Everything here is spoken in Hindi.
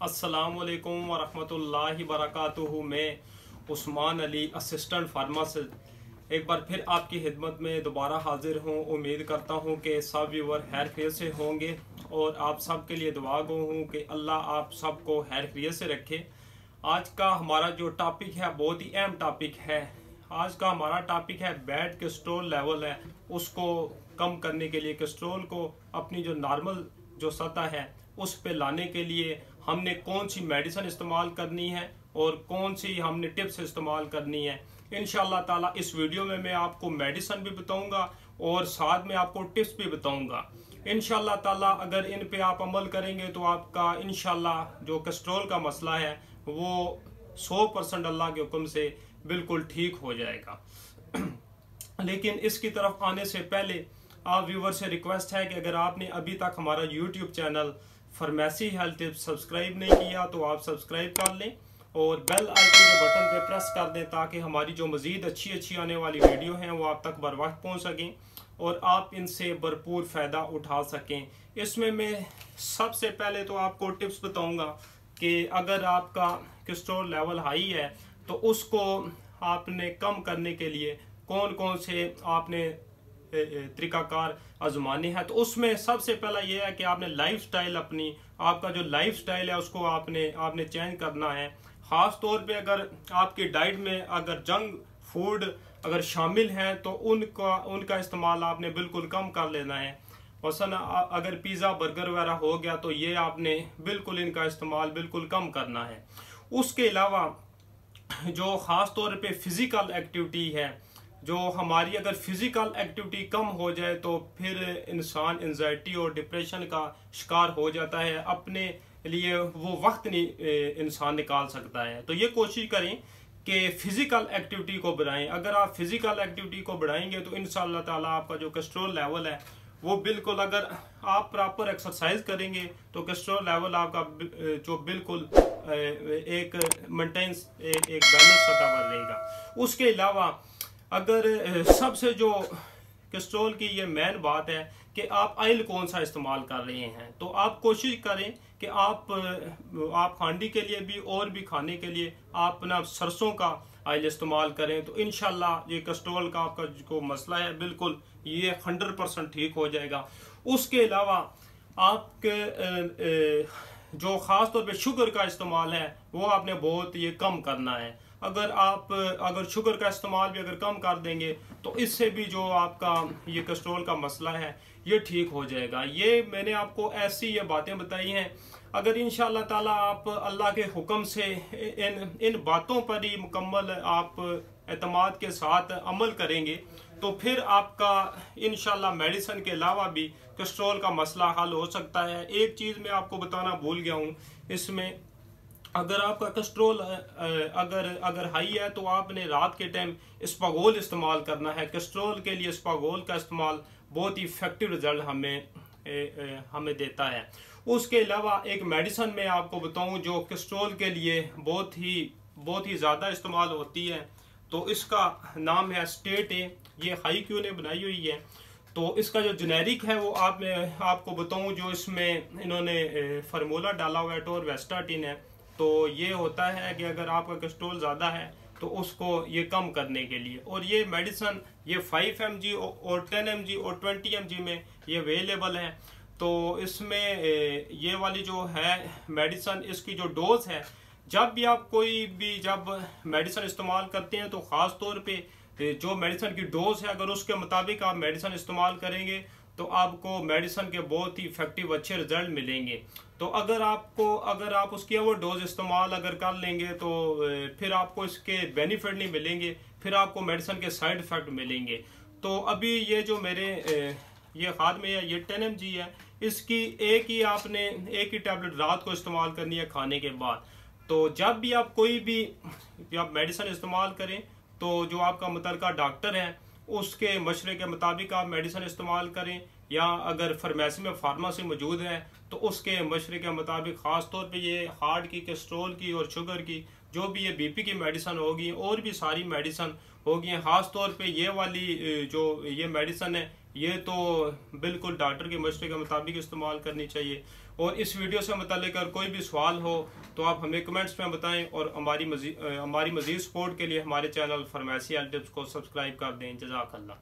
अस्सलामुअलैकुम वरहमतुल्लाहि वबरकातुहू। मैं उस्मान अली असिस्टेंट फार्मासिस्ट एक बार फिर आपकी खिदमत में दोबारा हाजिर हूँ। उम्मीद करता हूँ कि सब व्यूवर खैर खैरियत से होंगे और आप सब के लिए दुआ गो हूँ कि अल्लाह आप सबको खैर खैरियत से रखे। आज का हमारा जो टॉपिक है बहुत ही अहम टॉपिक है। आज का हमारा टॉपिक है बैड कोलेस्ट्रॉल लेवल है, उसको कम करने के लिए, कोलेस्ट्रॉल को अपनी जो नॉर्मल जो सतह है उस पे लाने के लिए हमने कौन सी मेडिसिन इस्तेमाल करनी है और कौन सी हमने टिप्स इस्तेमाल करनी है। इंशाल्लाह ताला इस वीडियो में मैं आपको मेडिसिन भी बताऊंगा और साथ में आपको टिप्स भी बताऊंगा। इंशाल्लाह ताला अगर इन पे आप अमल करेंगे तो आपका इंशाल्लाह जो कोलेस्ट्रॉल का मसला है वो 100% अल्लाह के हुक्म से बिल्कुल ठीक हो जाएगा। लेकिन इसकी तरफ आने से पहले आप व्यूवर से रिक्वेस्ट है कि अगर आपने अभी तक हमारा YouTube channel pharmacy health tips subscribe नहीं किया तो आप सब्सक्राइब कर लें और बेल आइकन के बटन पे प्रेस कर दें ताकि हमारी जो मज़ीद अच्छी आने वाली वीडियो हैं वो आप तक बर वक्त पहुँच सकें और आप इनसे भरपूर फ़ायदा उठा सकें। इसमें मैं सबसे पहले तो आपको टिप्स बताऊँगा कि अगर आपका कोलेस्ट्रॉल लेवल हाई है तो उसको आपने कम करने के लिए कौन कौन से आपने तरीकाकार आजमाने हैं। तो उसमें सबसे पहला ये है कि आपने लाइफस्टाइल अपनी आपका जो लाइफस्टाइल है उसको आपने चेंज करना है। ख़ास तौर पे अगर आपकी डाइट में अगर जंक फूड अगर शामिल हैं तो उनका इस्तेमाल आपने बिल्कुल कम कर लेना है। मसलन अगर पिज़्ज़ा बर्गर वगैरह हो गया तो ये आपने बिल्कुल इनका इस्तेमाल बिल्कुल कम करना है। उसके अलावा जो ख़ास तौर पे फिज़िकल एक्टिविटी है, जो हमारी अगर फिज़िकल एक्टिविटी कम हो जाए तो फिर इंसान एंजाइटी और डिप्रेशन का शिकार हो जाता है, अपने लिए वो वक्त नहीं इंसान निकाल सकता है। तो ये कोशिश करें कि फ़िज़िकल एक्टिविटी को बढ़ाएं। अगर आप फिज़िकल एक्टिविटी को बढ़ाएंगे तो इंशाअल्लाह ताला आपका जो कोलेस्ट्रॉल लेवल है वो बिल्कुल, अगर आप प्रॉपर एक्सरसाइज करेंगे तो कोलेस्ट्रॉल लेवल आपका जो बिल्कुल एक मेंटेनेंस एक बैलेंस सतह पर रहेगा। उसके अलावा अगर सबसे जो कोलेस्ट्रॉल की ये मेन बात है कि आप ऑयल कौन सा इस्तेमाल कर रहे हैं, तो आप कोशिश करें कि आप हांडी के लिए भी और भी खाने के लिए आप ना सरसों का ऑयल इस्तेमाल करें तो इंशाल्लाह ये कोलेस्ट्रॉल का आपका जो मसला है बिल्कुल ये 100% ठीक हो जाएगा। उसके अलावा आपके जो ख़ास तौर पे शुगर का इस्तेमाल है वो आपने बहुत ये कम करना है। अगर शुगर का इस्तेमाल भी अगर कम कर देंगे तो इससे भी जो आपका ये कोलेस्ट्रॉल का मसला है ये ठीक हो जाएगा। ये मैंने आपको ऐसी ये बातें बताई हैं। अगर इंशाअल्लाह ताला आप अल्लाह के हुक्म से इन बातों पर ही मुकम्मल आप एतमाद के साथ अमल करेंगे तो फिर आपका इंशाअल्लाह मेडिसिन के अलावा भी कोलेस्ट्रॉल का मसला हल हो सकता है। एक चीज़ मैं आपको बताना भूल गया हूँ, इसमें अगर आपका कोलेस्ट्रॉल अगर हाई है तो आपने रात के टाइम स्पागोल इस्तेमाल करना है। कोलेस्ट्रॉल के लिए स्पागोल का इस्तेमाल बहुत ही इफेक्टिव रिजल्ट हमें देता है। उसके अलावा एक मेडिसिन मैं आपको बताऊं जो कोलेस्ट्रॉल के लिए बहुत ही ज़्यादा इस्तेमाल होती है, तो इसका नाम है स्टेट ए। ये हाई क्यू ने बनाई हुई है। तो इसका जो जेनेरिक है वो आपको बताऊं, जो इसमें इन्होंने फार्मूला डाला हुआ है टोरवेस्टाटिन है। तो ये होता है कि अगर आपका कोलेस्ट्रॉल ज़्यादा है तो उसको ये कम करने के लिए, और ये मेडिसिन ये 5 mg और 10 mg और 20 mg में ये अवेलेबल है। तो इसमें ये वाली जो है मेडिसिन, इसकी जो डोज है, जब भी आप जब मेडिसिन इस्तेमाल करते हैं तो ख़ास तौर पे जो मेडिसिन की डोज है अगर उसके मुताबिक आप मेडिसिन इस्तेमाल करेंगे तो आपको मेडिसिन के बहुत ही इफेक्टिव अच्छे रिजल्ट मिलेंगे। तो अगर आप उसकी वो डोज इस्तेमाल अगर कर लेंगे तो फिर आपको इसके बेनिफिट नहीं मिलेंगे, फिर आपको मेडिसिन के साइड इफ़ेक्ट मिलेंगे। तो अभी ये जो मेरे ये खाद में है ये 10 mg है, इसकी एक ही टैबलेट रात को इस्तेमाल करनी है खाने के बाद। तो जब भी आप आप मेडिसिन इस्तेमाल करें तो जो आपका मुतल्लिका डॉक्टर है उसके मशवरे के मुताबिक आप मेडिसिन इस्तेमाल करें, या अगर फार्मेसी में फार्मेसी मौजूद है तो उसके मशवरे के मुताबिक। ख़ास तौर पे ये हार्ट की, कोलेस्ट्रॉल की और शुगर की जो भी ये बीपी की मेडिसिन होगी और भी सारी मेडिसिन होगी। ख़ास तौर पे ये वाली जो ये मेडिसिन है ये तो बिल्कुल डॉक्टर के मशवरे के मुताबिक इस्तेमाल करनी चाहिए। और इस वीडियो से मुताल्लिक अगर कोई भी सवाल हो तो आप हमें कमेंट्स में बताएं, और हमारी मज़ीद सपोर्ट के लिए हमारे चैनल फार्मेसी हेल्थ टिप्स को सब्सक्राइब कर दें। जज़ाकल्लाह।